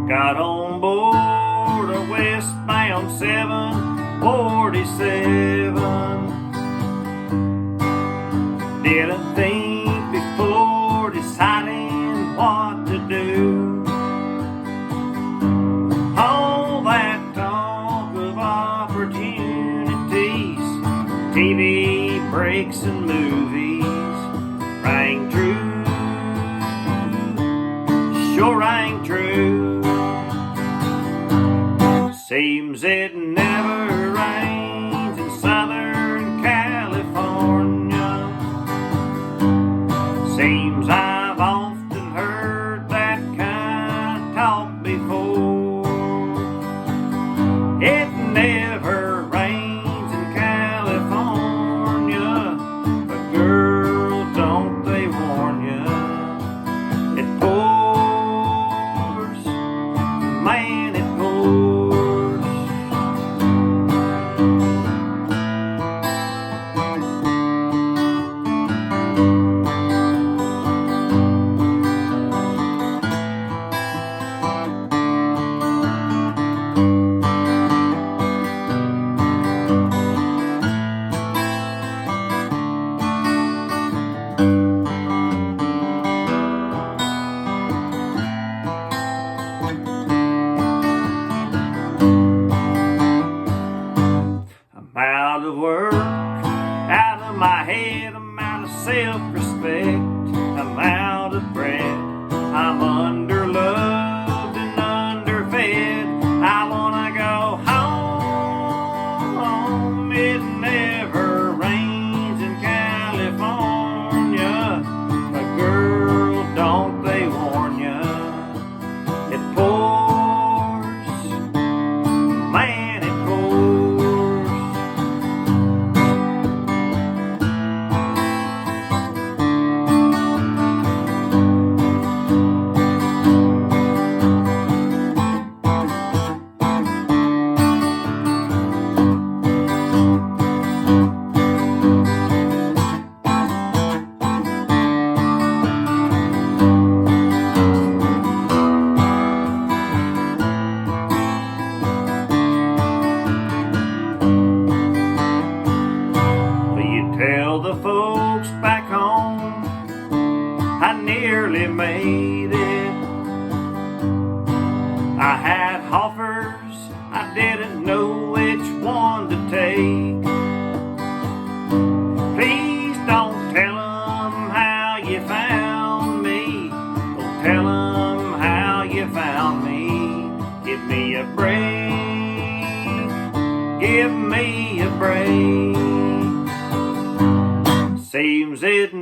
Got on board a westbound 747. Didn't think before deciding what to do. All that talk of opportunities, TV breaks and movies rang true, sure rang true. Seems it never rains in Southern California. Seems I've often heard that kind of talk before. It never rains in California, but girl, don't they warn ya? It pours, man, it pours. I'm out of work, out of my head, I'm out of self-respect, I'm out of breath, I'm underloved and underfed. I wanna go home. It never rains in California, but girl, don't they warn ya? It pours, man, it pours. Tell the folks back home I nearly made it. I had offers, I didn't know which one to take. Please don't tell them how you found me. Don't tell them how you found me. Give me a break, give me a break. Seems it